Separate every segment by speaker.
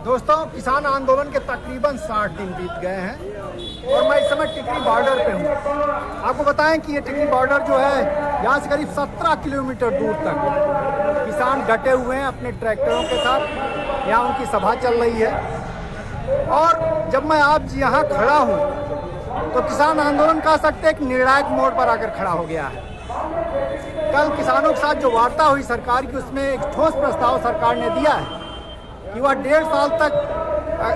Speaker 1: दोस्तों, किसान आंदोलन के तकरीबन 60 दिन बीत गए हैं और मैं इस समय टिकरी बॉर्डर पे हूँ। आपको बताएं कि ये टिकरी बॉर्डर जो है यहाँ से करीब 17 किलोमीटर दूर तक किसान डटे हुए हैं अपने ट्रैक्टरों के साथ। यहाँ उनकी सभा चल रही है और जब मैं आज यहाँ खड़ा हूँ तो किसान आंदोलन कह सकते हैं एक निर्णायक मोड़ पर आकर खड़ा हो गया है। कल किसानों के साथ जो वार्ता हुई सरकार की, उसमें एक ठोस प्रस्ताव सरकार ने दिया है कि वह 1.5 साल तक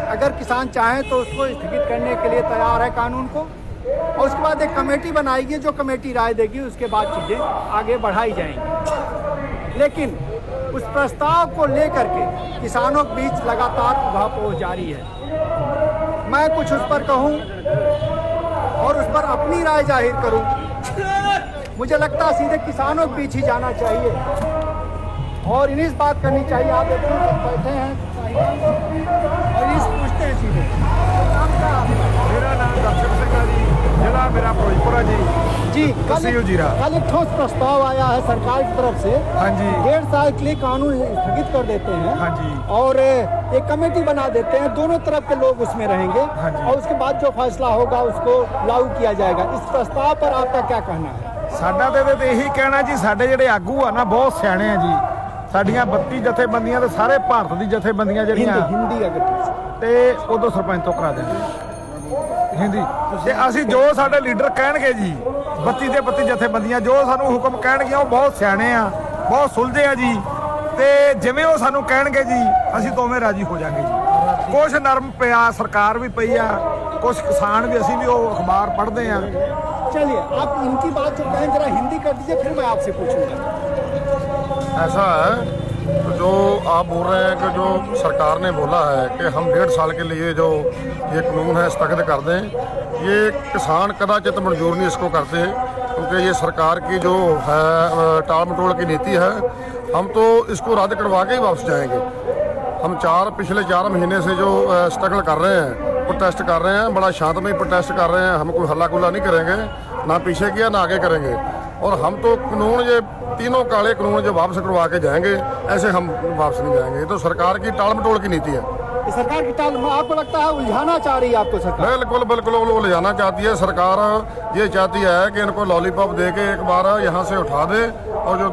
Speaker 1: अगर किसान चाहें तो उसको स्थगित करने के लिए तैयार है कानून को, और उसके बाद एक कमेटी बनाएगी, जो कमेटी राय देगी उसके बाद चीज़ें आगे बढ़ाई जाएंगी। लेकिन उस प्रस्ताव को लेकर के किसानों के बीच लगातार उहापोह जारी है। मैं कुछ उस पर कहूँ और उस पर अपनी राय जाहिर करूँ। मुझे लगता है सीधे किसानों के बीच ही जाना चाहिए और इन्हीं से बात करनी चाहिए। आप एक बैठे हैं और इस पूछते हैं सीधे।
Speaker 2: मेरा नाम दर्शक सिंह जी, जिला मेरा फिरोजपुर जी।
Speaker 1: कल एक ठोस प्रस्ताव आया है सरकार की तरफ से।
Speaker 2: हाँ जी।
Speaker 1: 1.5 साल के लिए कानून स्थगित कर देते हैं।
Speaker 2: हाँ जी।
Speaker 1: और एक कमेटी बना देते हैं, दोनों तरफ के लोग उसमें रहेंगे।
Speaker 2: हाँ जी।
Speaker 1: और उसके बाद जो फैसला होगा उसको लागू किया जाएगा। इस प्रस्ताव पर आपका क्या कहना है?
Speaker 2: साडा तो यही कहना जी, साडे ਜਿਹੜੇ ਆਗੂ ਆ ਨਾ ਬਹੁਤ ਸਿਆਣੇ ਆ ਜੀ। ਸਾਡੀਆਂ 32 ਜਥੇਬੰਦੀਆਂ ਤੇ ਸਾਰੇ ਭਾਰਤ ਦੀ ਜਥੇਬੰਦੀਆਂ ਜਿਹੜੀਆਂ
Speaker 1: हिंदी अगर
Speaker 2: ਤੇ ਉਦੋਂ ਸਰਪੰਚ ਤੋਂ ਕਰਾ ਦੇਣਗੇ ਹਿੰਦੀ। ਤੇ ਅਸੀਂ ਜੋ ਸਾਡੇ ਲੀਡਰ ਕਹਿਣਗੇ ਜੀ, 32 ਦੇ 32 ਜਥੇਬੰਦੀਆਂ ਜੋ ਸਾਨੂੰ ਹੁਕਮ ਕਹਿਣਗੇ, ਉਹ ਬਹੁਤ ਸਿਆਣੇ ਆ, ਬਹੁਤ ਸੁਲਝੇ ਆ ਜੀ। ਤੇ ਜਿਵੇਂ ਉਹ ਸਾਨੂੰ ਕਹਿਣਗੇ ਜੀ, ਅਸੀਂ ਦੋਵੇਂ ਰਾਜੀ ਹੋ ਜਾਾਂਗੇ ਜੀ। ਕੁਛ ਨਰਮ ਪਿਆ, ਸਰਕਾਰ ਵੀ ਪਈ ਆ, कुछ किसान भी, ਅਸੀਂ भी वो अखबार पढ़ते हैं।
Speaker 1: चलिए, आप इनकी बात जो कहें जरा हिंदी कर दीजिए, फिर मैं आपसे पूछूंगा।
Speaker 3: ऐसा है तो जो आप बोल रहे हैं कि जो सरकार ने बोला है कि हम 1.5 साल के लिए जो ये कानून है स्थगित कर दें, ये किसान कदाचित मंजूर नहीं इसको करते, क्योंकि ये सरकार की जो है टाल मटोल की नीति है। हम तो इसको रद्द करवा के ही वापस जाएंगे। हम पिछले 4 महीने से जो स्ट्रगल कर रहे हैं, प्रोटेस्ट कर रहे हैं, बड़ा शांतमय प्रोटेस्ट कर रहे हैं। हम कोई हल्ला गुल्ला नहीं करेंगे, ना पीछे किया ना आगे करेंगे। और हम तो कानून ये तीनों काले कानून जो वापस करवा के जाएंगे, ऐसे हम वापस नहीं जाएंगे। ये तो सरकार की टाल मटोल की नीति है।
Speaker 1: सरकार की टाल आपको लगता है उलझाना चाह रही है आपको सरकार?
Speaker 3: बिल्कुल बिल्कुल वो उलझाना चाहती है सरकार। ये चाहती है कि इनको लॉलीपॉप दे के एक बार यहाँ से उठा दे और जो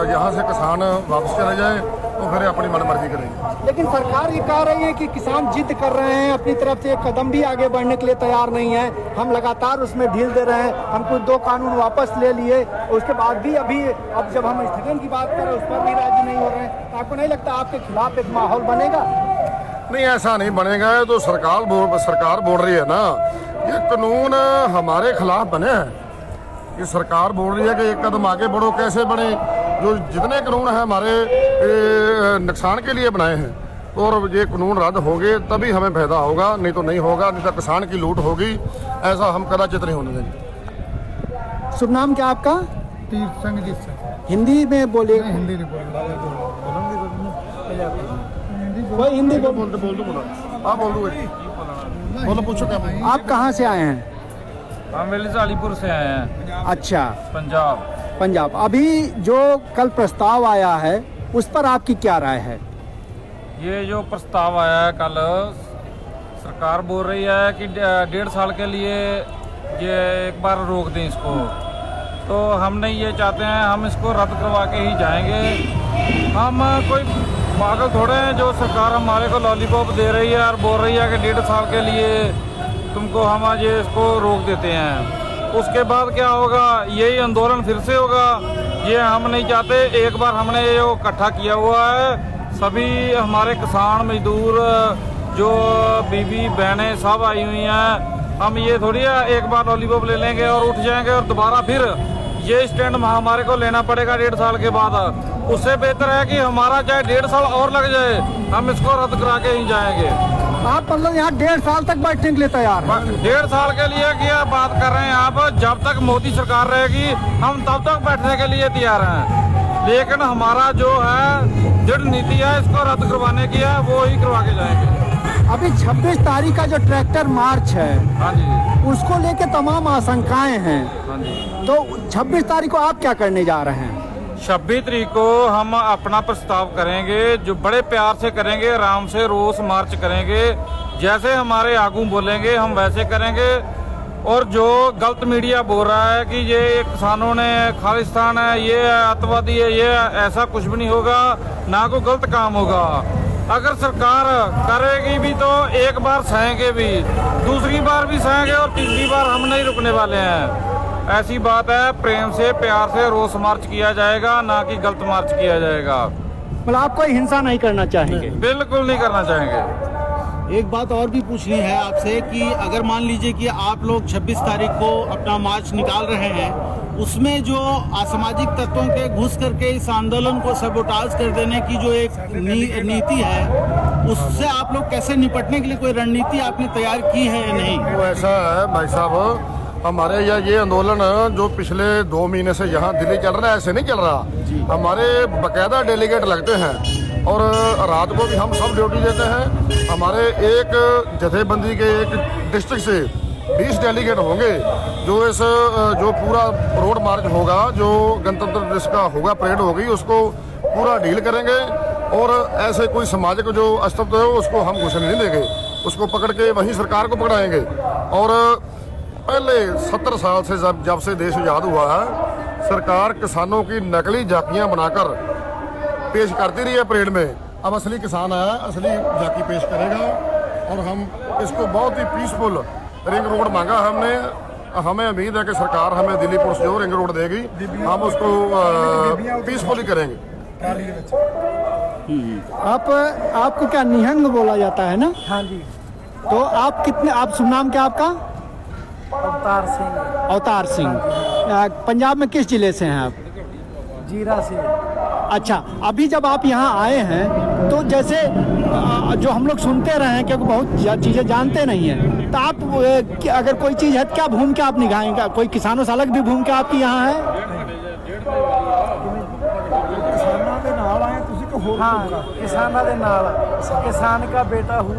Speaker 3: यहाँ से किसान वापस चले जाए तो फिर अपनी मनमर्जी करेंगे।
Speaker 1: लेकिन सरकार ये कह रही है कि किसान जिद कर रहे हैं, अपनी तरफ से एक कदम भी आगे बढ़ने के लिए तैयार नहीं है। हम लगातार उसमें ढील दे रहे हैं, हम कुछ 2 कानून वापस ले लिए, उसके बाद भी अब जब हम स्थगन की बात कर रहे हैं उस पर भी राजी नहीं हो रहे हैं। तो आपको नहीं लगता आपके खिलाफ एक माहौल बनेगा?
Speaker 3: नहीं, ऐसा नहीं बनेगा। तो सरकार बोल रही है ना, ये कानून हमारे खिलाफ बने हैं। ये सरकार बोल रही है कि एक कदम आगे बढ़ो। कैसे बढ़े? जो जितने कानून हैं हमारे नुकसान के लिए बनाए हैं, और ये कानून रद्द होंगे तभी हमें फायदा होगा, नहीं तो नहीं होगा। नहीं तो किसान की लूट होगी। ऐसा हम कदाचित नहीं होने देंगे।
Speaker 1: शुभ नाम क्या आपका?
Speaker 2: तीर्थ संघ जी सर।
Speaker 1: हिंदी में बोलिए।
Speaker 2: हिंदी नहीं बोल
Speaker 1: कोई हिंदी
Speaker 3: बोल दो आप बोल दो जी। बोलो, पूछो क्या?
Speaker 1: आप कहाँ से आए हैं?
Speaker 4: हम वेलीजालीपुर से आए हैं।
Speaker 1: अच्छा,
Speaker 4: पंजाब।
Speaker 1: अभी जो कल प्रस्ताव आया है उस पर आपकी क्या राय है?
Speaker 4: ये जो प्रस्ताव आया है कल, सरकार बोल रही है कि 1.5 साल के लिए ये एक बार रोक दें इसको। तो हम नहीं ये चाहते हैं, हम इसको रद्द करवा के ही जाएंगे। हम कोई पागल थोड़े हैं जो सरकार हमारे को लॉलीपॉप दे रही है और बोल रही है कि 1.5 साल के लिए तुमको हम आज ये इसको रोक देते हैं। उसके बाद क्या होगा? यही आंदोलन फिर से होगा। ये हम नहीं चाहते। एक बार हमने ये इकट्ठा किया हुआ है, सभी हमारे किसान मजदूर जो बीवी बहनें सब आई हुई हैं। हम ये थोड़ी है एक बार लॉलीपॉप ले लेंगे और उठ जाएंगे और दोबारा फिर ये स्टैंड हमारे को लेना पड़ेगा 1.5 साल के बाद। उससे बेहतर है कि हमारा चाहे 1.5 साल और लग जाए, हम इसको रद्द करा के ही जाएंगे।
Speaker 1: आप मतलब यहाँ 1.5 साल तक बैठने के लिए तैयार हैं?
Speaker 4: 1.5 साल के लिए क्या बात कर रहे हैं आप? जब तक मोदी सरकार रहेगी हम तब तक बैठने के लिए तैयार हैं। लेकिन हमारा जो है दृढ़ नीति है, इसको रद्द करवाने की है, वो ही करवा के जाएंगे।
Speaker 1: अभी 26 तारीख का जो ट्रैक्टर मार्च है,
Speaker 4: हाँ जी,
Speaker 1: उसको लेके तमाम आशंकाएं हैं।
Speaker 4: हाँ जी।
Speaker 1: तो 26 तारीख को आप क्या करने जा रहे हैं?
Speaker 4: 26 तारीख को हम अपना प्रस्ताव करेंगे, जो बड़े प्यार से करेंगे, आराम से रोस मार्च करेंगे। जैसे हमारे आगू बोलेंगे हम वैसे करेंगे। और जो गलत मीडिया बोल रहा है कि ये किसानों ने खालिस्तान है, ये आतंकवादी है, ये ऐसा कुछ भी नहीं होगा, ना कोई गलत काम होगा। अगर सरकार करेगी भी तो एक बार सहेंगे भी, दूसरी बार भी सहेंगे और तीसरी बार हम नहीं रुकने वाले हैं। ऐसी बात है, प्रेम से प्यार से रोस मार्च किया जाएगा, ना कि गलत मार्च किया जाएगा।
Speaker 1: मतलब आप कोई हिंसा नहीं करना चाहेंगे?
Speaker 4: बिल्कुल नहीं करना चाहेंगे।
Speaker 5: एक बात और भी पूछनी है आपसे कि अगर मान लीजिए कि आप लोग 26 तारीख को अपना मार्च निकाल रहे हैं, उसमें जो असामाजिक तत्वों के घुस करके इस आंदोलन को सबोटाज कर देने की जो एक नीति है, उससे आप लोग कैसे निपटने के लिए कोई रणनीति आपने तैयार की है या नहीं?
Speaker 3: वो ऐसा है भाई साहब, हमारे यहाँ ये आंदोलन जो पिछले 2 महीने से यहाँ दिल्ली चल रहा है, ऐसे नहीं चल रहा। हमारे बाकायदा डेलीगेट लगते हैं और रात को भी हम सब ड्यूटी देते हैं। हमारे एक जथेबंदी के एक डिस्ट्रिक्ट से 20 डेलीगेट होंगे जो पूरा रोड मार्च होगा, जो गणतंत्र दिवस का होगा, परेड होगी, उसको पूरा डील करेंगे। और ऐसे कोई सामाजिक जो अस्तित्व है उसको हम घुसने नहीं देंगे, उसको पकड़ के वहीं सरकार को पकड़ाएंगे। और पहले 70 साल से जब से देश आज़ाद हुआ है, सरकार किसानों की नकली झांकियाँ बनाकर पेश करती रही है परेड में। अब असली किसान आया, असली झांकी पेश करेगा। और हम इसको बहुत ही पीसफुल रिंग रोड मांगा हमने। हमें उम्मीद है कि सरकार हमें दिल्ली पुलिस जो रिंग रोड देगी, हम उसको पीसफुली करेंगे।
Speaker 1: आपको क्या निहंग बोला जाता है ना?
Speaker 6: हाँ जी।
Speaker 1: तो आप शुभ नाम क्या आपका?
Speaker 6: अवतार सिंह।
Speaker 1: अवतार सिंह। पंजाब में किस जिले से हैं आप?
Speaker 6: जीरा से।
Speaker 1: अच्छा, अभी जब आप यहाँ आए हैं तो जैसे जो हम लोग सुनते रहे हैं, क्योंकि बहुत चीज़ें जानते नहीं हैं, तो आप अगर कोई चीज़ है क्या भूमिका आप निभाएंगे? कोई किसानों से अलग भी भूमिका आपकी यहाँ है?
Speaker 6: किसानों के नाल आए तुसी को होर हाँ, किसानों के नाल, किसान का बेटा हूँ।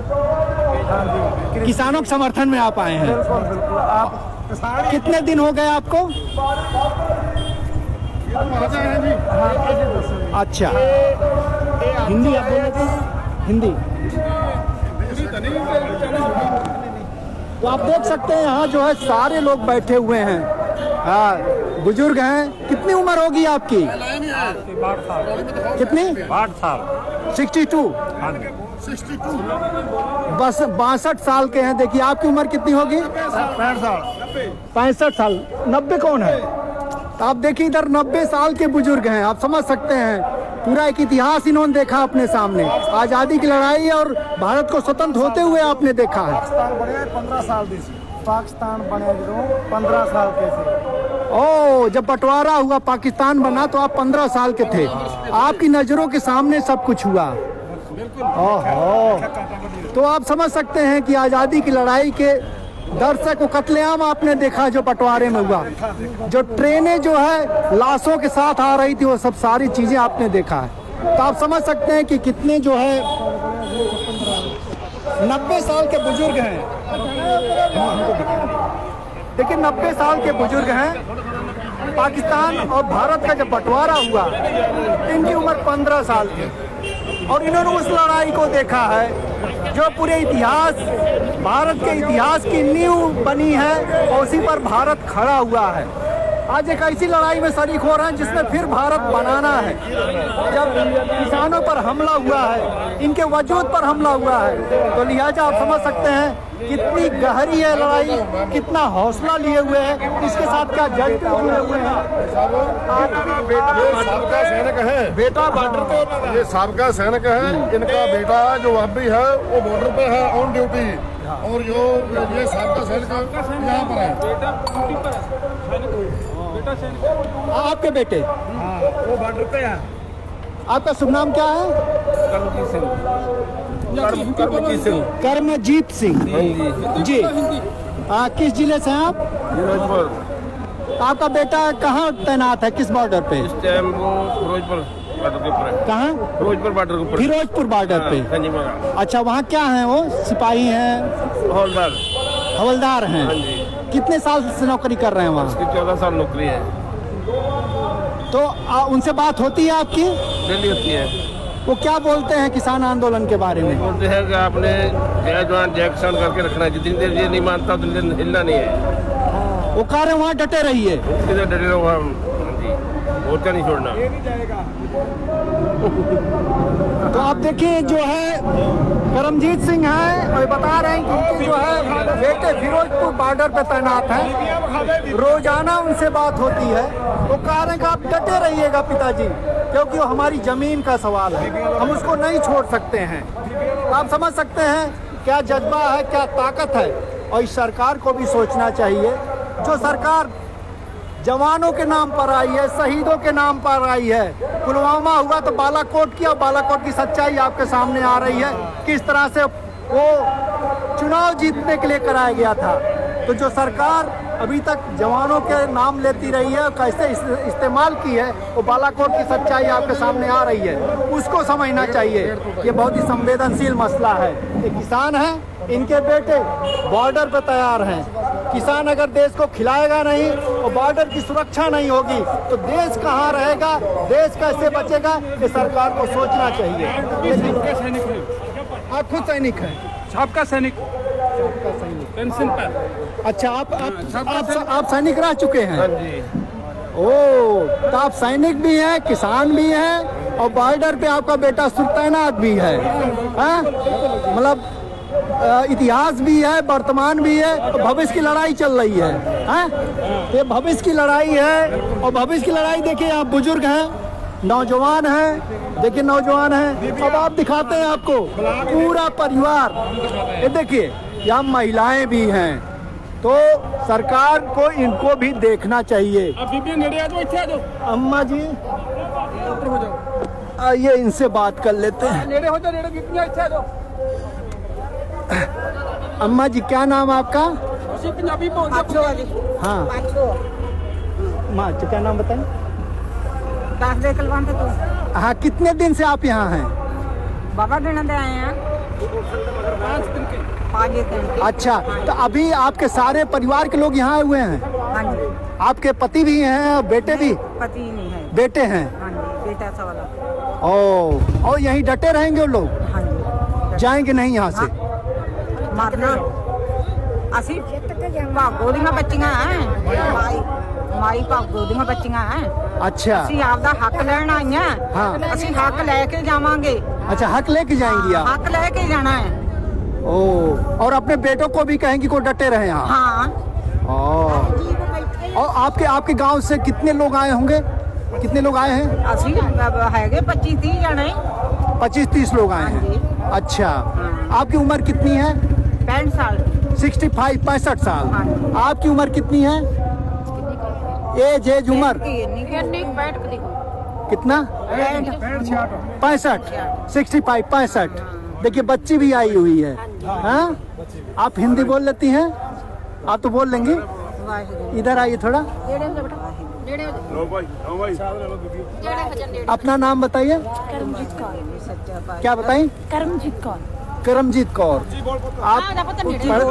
Speaker 6: हाँ जी,
Speaker 1: किसानों के समर्थन में आप आए हैं?
Speaker 6: बिल्कुल बिल्कुल। आप किसान
Speaker 1: कितने दिन हो गए आपको? अच्छा, हिंदी आप बोले थे? हिंदी। तो आप देख सकते हैं यहाँ जो है सारे लोग बैठे हुए हैं। हाँ, बुजुर्ग हैं। कितनी उम्र होगी आपकी?
Speaker 6: 62 साल।
Speaker 1: कितनी?
Speaker 6: 62 साल।
Speaker 1: 62?
Speaker 3: 62।
Speaker 1: बस 62 साल के हैं। देखिए आपकी उम्र कितनी होगी?
Speaker 6: 65 साल।
Speaker 1: 65 साल। 90 कौन है? तो आप देखिए इधर 90 साल के बुजुर्ग हैं। आप समझ सकते हैं, पूरा एक इतिहास इन्होंने देखा अपने सामने। आज़ादी की लड़ाई और भारत को स्वतंत्र होते हुए आपने देखा है।
Speaker 6: पाकिस्तान बने 15 साल दी सी। पाकिस्तान बने जो 15 साल के थे।
Speaker 1: ओ, जब बंटवारा हुआ, पाकिस्तान बना, तो आप 15 साल के थे। आपकी नज़रों के सामने सब कुछ हुआ। ओहो, तो आप समझ सकते हैं कि आज़ादी की लड़ाई के दर से को कत्लेआम आपने देखा जो बंटवारे में हुआ। जो ट्रेनें जो है लाशों के साथ आ रही थी, वो सब सारी चीज़ें आपने देखा है। तो आप समझ सकते हैं कि कितने जो है 90 साल के बुजुर्ग हैं। देखिए 90 साल के बुजुर्ग हैं। पाकिस्तान और भारत का जब बंटवारा हुआ, इनकी उम्र 15 साल थी और इन्होंने उस लड़ाई को देखा है जो पूरे इतिहास, भारत के इतिहास की नींव बनी है और उसी पर भारत खड़ा हुआ है। आज एक ऐसी लड़ाई में शरीक हो रहे हैं जिसमें फिर भारत बनाना है। जब किसानों पर हमला हुआ है, इनके वजूद पर हमला हुआ है, तो लिहाजा आप समझ सकते हैं कितनी गहरी है लड़ाई, कितना हौसला लिए हुए हैं, इसके साथ क्या जज्बे जुड़े हुए हैं।
Speaker 3: साबका सैनिक है, बेटा बॉर्डर पे, ये साबका सैनिक है। इनका बेटा जो अब भी है वो बॉर्डर पे है ऑन ड्यूटी। और जो ये साबका सैनिक यहाँ पर है।
Speaker 1: आपके बेटे?
Speaker 6: हाँ, वो बॉर्डर पे है।
Speaker 1: आपका शुभ नाम क्या है? कर्मजीत सिंह जी। किस जिले से हैं आप?
Speaker 7: फिरोजपुर।
Speaker 1: आपका बेटा कहाँ तैनात है, किस बॉर्डर पे?
Speaker 7: इस टाइम वो फिरोजपुर बॉर्डर के ऊपर है।
Speaker 1: कहाँ?
Speaker 7: फिरोजपुर बॉर्डर के ऊपर।
Speaker 1: फिरोजपुर बॉर्डर पे।
Speaker 7: हाँ,
Speaker 1: अच्छा, वहाँ क्या है? वो सिपाही हैं?
Speaker 7: हवलदार।
Speaker 1: हवलदार हैं।
Speaker 7: हाँ जी।
Speaker 1: कितने साल से नौकरी कर रहे हैं वहाँ?
Speaker 7: इसकी 14 साल नौकरी है।
Speaker 1: तो उनसे बात होती है आपकी?
Speaker 7: डेली होती है।
Speaker 1: वो क्या बोलते हैं किसान आंदोलन के बारे में?
Speaker 7: बोलते हैं कि आपने जय जवान जय किसान करके रखना है, जितनी देर ये नहीं मानता उतनी देर हिलना नहीं है।
Speaker 1: वो कह रहे हैं वहाँ डटे रहिए।
Speaker 7: उतनी देर डटे रहो हम जी, मोर्चा नहीं छोड़ना।
Speaker 1: तो आप देखिए जो है करमजीत सिंह है और बता रहे हैं कि उनके जो है बेटे फिरोजपुर बॉर्डर पे तैनात हैं, रोजाना उनसे बात होती है। वो कह रहे हैं कि आप डटे रहिएगा पिताजी, क्योंकि वो हमारी जमीन का सवाल है, हम उसको नहीं छोड़ सकते हैं। तो आप समझ सकते हैं क्या जज्बा है, क्या ताकत है। और इस सरकार को भी सोचना चाहिए, जो सरकार जवानों के नाम पर आई है, शहीदों के नाम पर आई है। पुलवामा हुआ तो बालाकोट की, और बालाकोट की सच्चाई आपके सामने आ रही है, किस तरह से वो चुनाव जीतने के लिए कराया गया था। तो जो सरकार अभी तक जवानों के नाम लेती रही है और कैसे इस्तेमाल की है, वो बालाकोट की सच्चाई आपके सामने आ रही है, उसको समझना चाहिए। ये बहुत ही संवेदनशील मसला है। ये किसान हैं, इनके बेटे बॉर्डर पर तैयार हैं। किसान अगर देश को खिलाएगा नहीं और बॉर्डर की सुरक्षा नहीं होगी तो देश कहाँ रहेगा, देश कैसे बचेगा, ये सरकार को सोचना चाहिए। आप खुद सैनिक हैं?
Speaker 6: सबका सैनिक पेंशन पर।
Speaker 1: अच्छा, आप सैनिक रह चुके हैं? ओ, तो आप सैनिक भी हैं, किसान भी हैं और बॉर्डर पे आपका बेटा तैनात भी है, मतलब इतिहास भी है, वर्तमान भी है, और भविष्य की लड़ाई चल रही है, ये भविष्य की लड़ाई है। और भविष्य की लड़ाई देखिए, आप बुजुर्ग हैं, नौजवान हैं, देखिए नौजवान हैं। अब आप दिखाते हैं आपको पूरा परिवार, ये देखिए यहाँ महिलाएं भी हैं। तो सरकार को इनको भी देखना चाहिए। अम्मा जी आइए, इनसे बात कर लेते हैं। अम्मा जी, क्या नाम आपका? हाँ माँ जी, क्या नाम बताएं? हाँ, कितने दिन से आप यहाँ हैं?
Speaker 8: बाबा दिन दे आए हैं, 5 दिन।
Speaker 1: अच्छा, तो अभी आपके सारे परिवार के लोग यहाँ आए हुए हैं?
Speaker 8: हाँ जी।
Speaker 1: आपके पति भी हैं और बेटे भी?
Speaker 8: पति नहीं है,
Speaker 1: बेटे हैं।
Speaker 8: हाँ जी, बेटा सा वाला।
Speaker 1: ओ, और यहीं डटे रहेंगे वो लोग?
Speaker 8: हाँ जी।
Speaker 1: जाएंगे नहीं यहाँ से?
Speaker 8: मरना ਅਸੀਂ ਭਾਗੋ ਦੀਆਂ ਬੱਚੀਆਂ ਐ, ਮਾਈ ਭਾਗੋ ਦੀਆਂ ਬੱਚੀਆਂ ਐ।
Speaker 1: अच्छा,
Speaker 8: ਅਸੀਂ ਆਪਦਾ ਹੱਕ ਲੈਣ ਆਈਆਂ।
Speaker 1: हाँ।
Speaker 8: ਅਸੀਂ ਹੱਕ ਲੈ ਕੇ ਜਾਵਾਂਗੇ।
Speaker 1: अच्छा, हक लेके जाएंगी आप?
Speaker 8: हक ले के जाना है।
Speaker 1: ओ, और अपने बेटों को भी कहेंगी को डटे रहे यहाँ?
Speaker 8: हाँ।
Speaker 1: और आपके गांव से कितने लोग आए होंगे? कितने लोग आए हैं?
Speaker 8: ਅਸੀਂ ਹੈਗੇ 25-30 जने।
Speaker 1: 25-30 लोग आए हैं। अच्छा, आपकी उम्र कितनी है?
Speaker 8: 65 साल।
Speaker 1: 65 साल।
Speaker 8: हाँ।
Speaker 1: आपकी उम्र कितनी है? एज उम्र कितना? 65, 65। देखिए बच्ची भी आई हुई है। हाँ, आप हिंदी बोल लेती हैं? आप तो बोल लेंगी। इधर आइए थोड़ा। अपना नाम बताइए। क्या बताइए?
Speaker 9: करमजीत कौर।
Speaker 1: करमजीत कौर। आप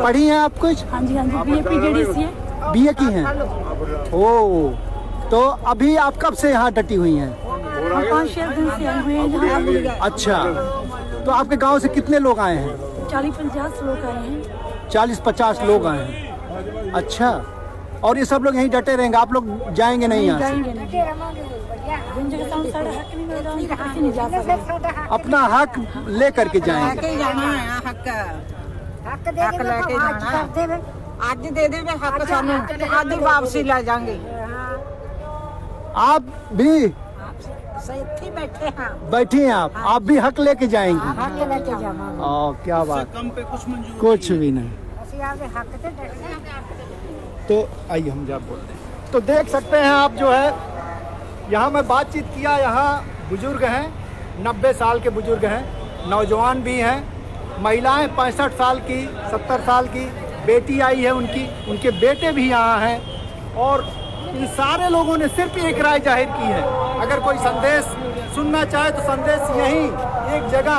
Speaker 1: पढ़ी हैं आप कुछ?
Speaker 9: हाँ जी, बीए PGDC है।
Speaker 1: बीए की हैं? ओ, तो अभी आप कब से यहाँ डटी हुई हैं?
Speaker 9: 5-6 दिन से आए हुए हैं यहाँ।
Speaker 1: अच्छा, तो आपके गांव से कितने लोग आए हैं?
Speaker 9: 40-50 लोग आए हैं।
Speaker 1: 40-50 लोग आए हैं। अच्छा, और ये सब लोग यहीं डटे रहेंगे, आप लोग जाएंगे नहीं यहाँ से?
Speaker 9: जाएंगे नहीं। जिन जगह से साढ़े हक नहीं मिल रहा, उनके पास नहीं जा सकते।
Speaker 1: अपना हक ले करके जाएंगे।
Speaker 8: लेके जाना है हक। हक लेके जाना। आज दे दे हक सानू, आज ही वापसी ले जाएंगे।
Speaker 1: आप भी
Speaker 8: सही बैठे हैं।
Speaker 1: बैठी हैं आप भी हक लेके जाएंगी?
Speaker 8: हक लेके जाना।
Speaker 1: क्या बात,
Speaker 5: कम पे कुछ मंजूर
Speaker 1: कुछ भी नहीं।
Speaker 8: हक से डरते हैं।
Speaker 1: तो आइए हम जा बोलते हैं। तो देख सकते हैं आप जो है, यहाँ मैं बातचीत किया, यहाँ बुजुर्ग हैं, 90 साल के बुजुर्ग हैं, नौजवान भी हैं, महिलाएं 65 साल की, 70 साल की, बेटी आई है उनके बेटे भी यहाँ हैं। और इन सारे लोगों ने सिर्फ एक राय जाहिर की है। अगर कोई संदेश सुनना चाहे तो संदेश यही एक जगह,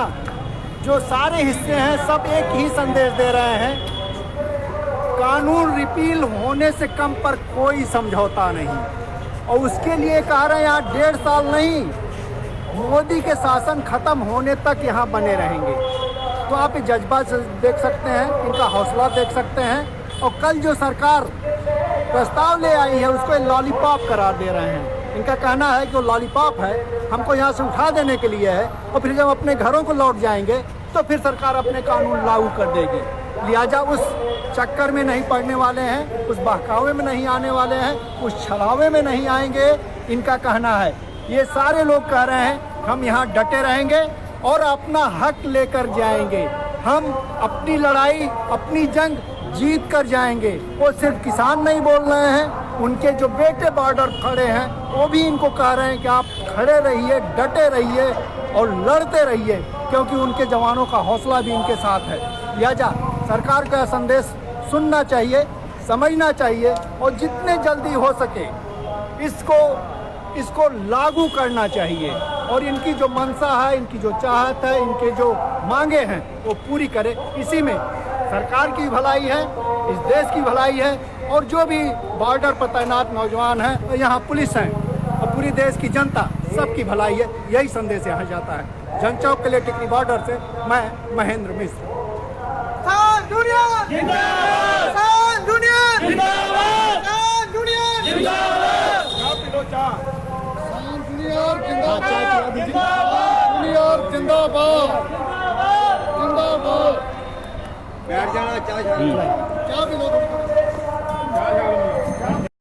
Speaker 1: जो सारे हिस्से हैं सब एक ही संदेश दे रहे हैं, कानून रिपील होने से कम पर कोई समझौता नहीं। और उसके लिए कह रहे हैं यहाँ 1.5 साल नहीं, मोदी के शासन खत्म होने तक यहाँ बने रहेंगे। तो आप ये जज्बा देख सकते हैं, इनका हौसला देख सकते हैं। और कल जो सरकार प्रस्ताव ले आई है उसको लॉलीपॉप करार दे रहे हैं। इनका कहना है कि वो लॉलीपॉप है, हमको यहाँ से उठा देने के लिए है, और फिर जब अपने घरों को लौट जाएंगे तो फिर सरकार अपने कानून लागू कर देगी। लिहाजा उस चक्कर में नहीं पड़ने वाले हैं, उस बहकावे में नहीं आने वाले हैं, उस छलावे में नहीं आएंगे, इनका कहना है। ये सारे लोग कह रहे हैं हम यहाँ डटे रहेंगे और अपना हक लेकर जाएंगे। हम अपनी लड़ाई, अपनी जंग जीत कर जाएंगे। वो सिर्फ किसान नहीं बोल रहे हैं, उनके जो बेटे बॉर्डर खड़े हैं वो भी इनको कह रहे हैं कि आप खड़े रहिए, डटे रहिए और लड़ते रहिए, क्योंकि उनके जवानों का हौसला भी इनके साथ है। लिहाजा सरकार का संदेश सुनना चाहिए, समझना चाहिए और जितने जल्दी हो सके इसको लागू करना चाहिए। और इनकी जो मंशा है, इनकी जो चाहत है, इनके जो मांगे हैं वो पूरी करे। इसी में सरकार की भलाई है, इस देश की भलाई है, और जो भी बॉर्डर पर तैनात नौजवान हैं, यहाँ पुलिस हैं और पूरी देश की जनता, सबकी भलाई है। यही संदेश यहाँ जाता है। जनचौक के लिए टिकरी बॉर्डर से मैं महेंद्र मिश्र। बैठ जाना, चाय